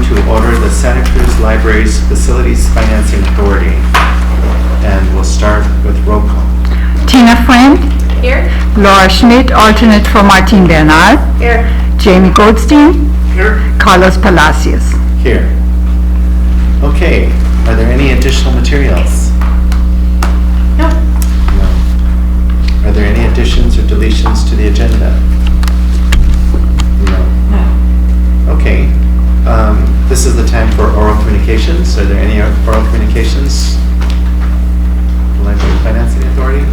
to order the Santa Cruz Library's Facilities Financing Authority. And we'll start with roll call. Tina Friend. Here. Laura Schmidt, alternate for Martin Bernard. Here. Jamie Goldstein. Here. Carlos Palacios. Here. Okay, are there any additional materials? No. No. Are there any additions or deletions to the agenda? No. No. Okay, this is the time for oral communications. Are there any oral communications? Library Financing Authority?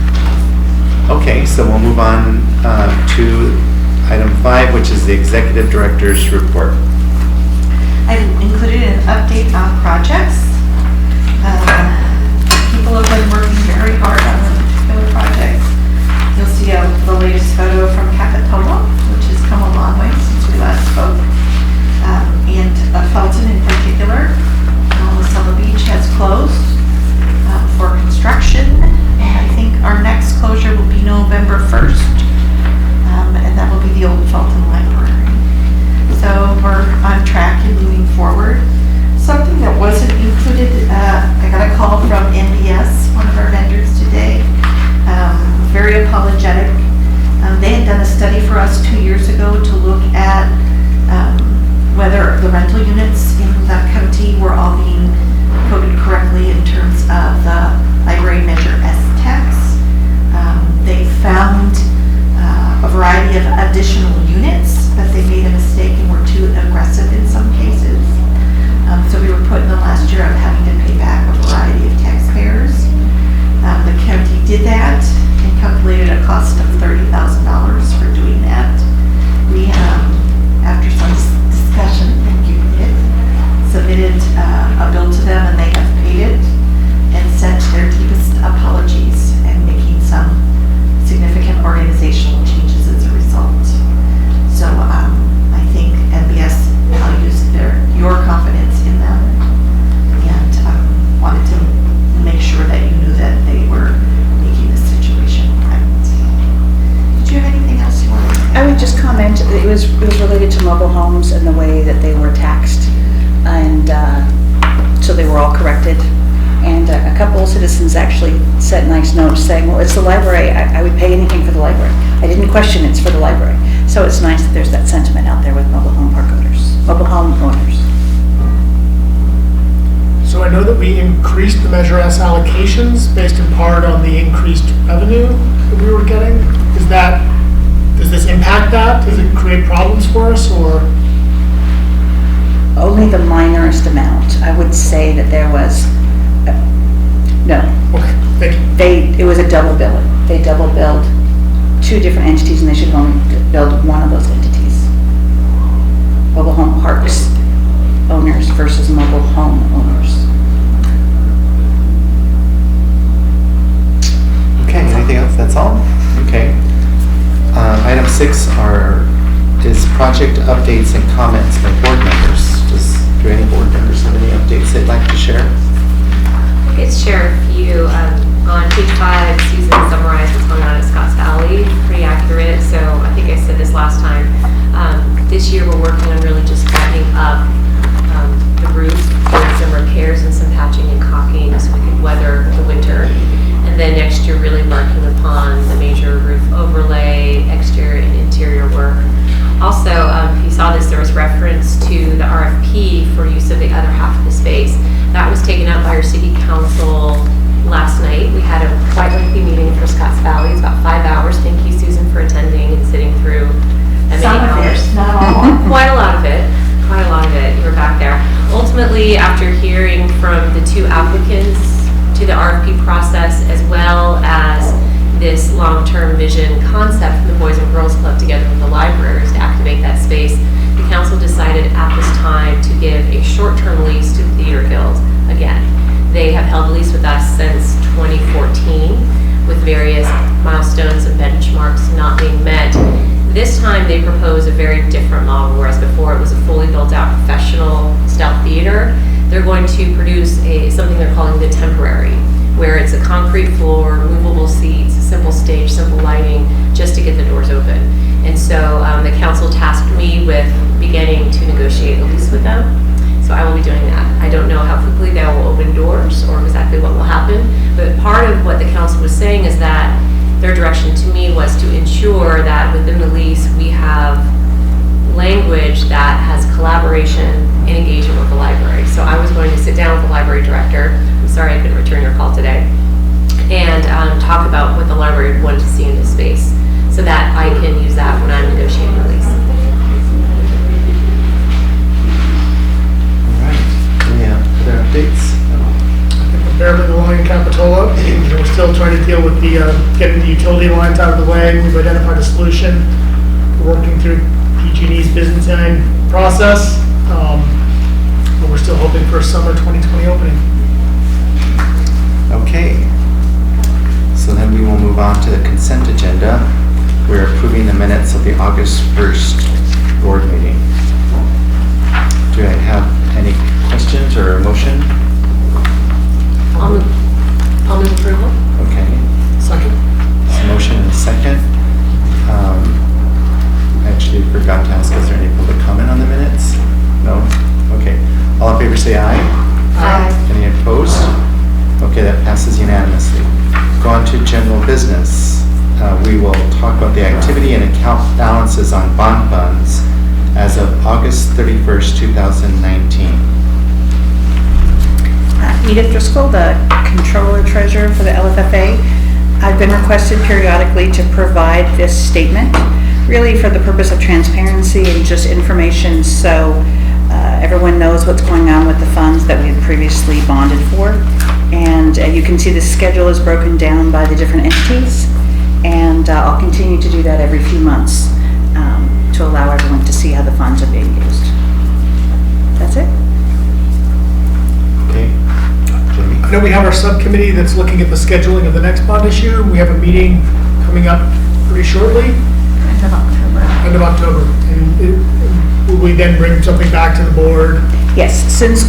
Okay, so we'll move on to item 5, which is the Executive Director's Report. I've included an update on projects. People have been working very hard on this particular project. You'll see the latest photo from Capitola, which has come a long way since we last spoke. And Felton in particular, Summer Beach has closed for construction. And I think our next closure will be November 1st. And that will be the old Felton Library. So we're on track and moving forward. Something that wasn't included, I got a call from NBS, one of our vendors today, very apologetic. They had done a study for us 2 years ago to look at whether the rental units in the county were all being coded correctly in terms of the library measure S tax. They found a variety of additional units, but they made a mistake and were too aggressive in some cases. So we were put in the last year of having to pay back a variety of taxpayers. The county did that and calculated a cost of $30,000 for doing that. We, after some discussion, thank you, submitted a bill to them, and they have paid it and sent their deepest apologies and making some significant organizational changes as a result. So I think NBS values your confidence in them, and wanted to make sure that you knew that they were making the situation right. Did you have anything else you wanted to say? I would just comment that it was related to mobile homes and the way that they were taxed, and so they were all corrected. And a couple of citizens actually sent nice notes saying, well, it's the library, I would pay anything for the library. I didn't question it's for the library. So it's nice that there's that sentiment out there with mobile home park owners, mobile home owners. So I know that we increased the Measure S allocations based in part on the increased revenue that we were getting. Does this impact that? Does it create problems for us, or? Only the minorest amount. I would say that there was, no. Okay, thank you. It was a double billing. They double billed 2 different entities, and they should only build one of those entities. Mobile home parks owners versus mobile home owners. Okay, anything else? That's all? Okay. Item 6 is project updates and comments by board members. Do any board members have any updates they'd like to share? I could share a few. On page 5, Susan summarized what's going on at Scotts Valley. Pretty accurate. So I think I said this last time. This year we're working on really just buttoning up the roof, doing some repairs and some patching and caulking so we could weather the winter. And then next year really embarking upon the major roof overlay, exterior and interior work. Also, if you saw this, there was reference to the RFP for use of the other half of the space. That was taken up by our city council last night. We had a quite lengthy meeting for Scotts Valley. It was about 5 hours. Thank you, Susan, for attending and sitting through that many hours. Some of it, not all. Quite a lot of it. Quite a lot of it. You were back there. Ultimately, after hearing from the 2 applicants to the RFP process, as well as this long-term vision concept from the Boys and Girls Club together with the libraries to activate that space, the council decided at this time to give a short-term lease to the Theater Guild again. They have held a lease with us since 2014 with various milestones and benchmarks not being met. This time they propose a very different model, whereas before it was a fully built out professional style theater. They're going to produce something they're calling the temporary, where it's a concrete floor, movable seats, simple stage, simple lighting, just to get the doors open. And so the council tasked me with beginning to negotiate a lease with them. So I will be doing that. I don't know how quickly that will open doors or exactly what will happen, but part of what the council was saying is that their direction to me was to ensure that within the lease, we have language that has collaboration and engagement with the library. So I was going to sit down with the library director, I'm sorry I couldn't return your call today, and talk about what the library wanted to see in this space so that I can use that when I'm negotiating the lease. All right, any other updates? We're barely along in Capitola. We're still trying to deal with the, getting the utility lines out of the way. We've identified a solution. We're working through PG&E's Byzantine process. But we're still hoping for a summer 2020 opening. Okay. So then we will move on to the consent agenda. We're approving the minutes of the August 1st board meeting. Do I have any questions or a motion? I'll move approval. Okay. Second. So motion and a second. I actually forgot to ask, is there any public comment on the minutes? No? Okay. All in favor say aye. Aye. Any opposed? Okay, that passes unanimously. Go on to general business. We will talk about the activity and account balances on bond funds as of August 31st, 2019. Edith Driscoll, the controller treasurer for the LFFA. I've been requested periodically to provide this statement, really for the purpose of transparency and just information so everyone knows what's going on with the funds that we had previously bonded for. And you can see the schedule is broken down by the different entities, and I'll continue to do that every few months to allow everyone to see how the funds are being used. That's it. Okay. Jamie? I know we have our subcommittee that's looking at the scheduling of the next bond issue. We have a meeting coming up pretty shortly. End of October. End of October. And will we then bring something back to the board? Yes, since,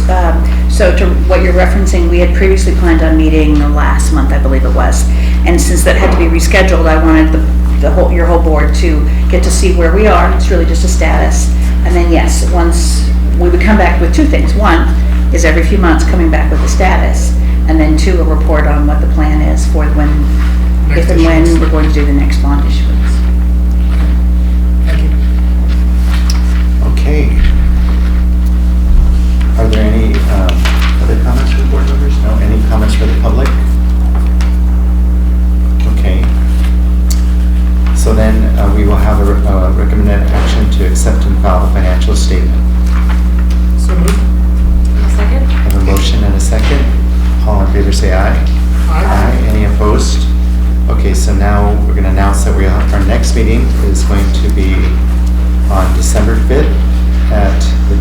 so to what you're referencing, we had previously planned on meeting last month, I believe it was. And since that had to be rescheduled, I wanted your whole board to get to see where we are. It's really just a status. And then yes, once we would come back with two things. One is every few months coming back with a status. And then two, a report on what the plan is for when, if and when we're going to do the next bond issuance. Thank you. Okay. Are there any other comments from board members? No? Any comments for the public? Okay. So then we will have a recommended action to accept and file the financial statement. So moved. Second? I have a motion and a second. All in favor say aye. Aye. Any opposed? Okay, so now we're going to announce that our next meeting is going to be on December 5th at the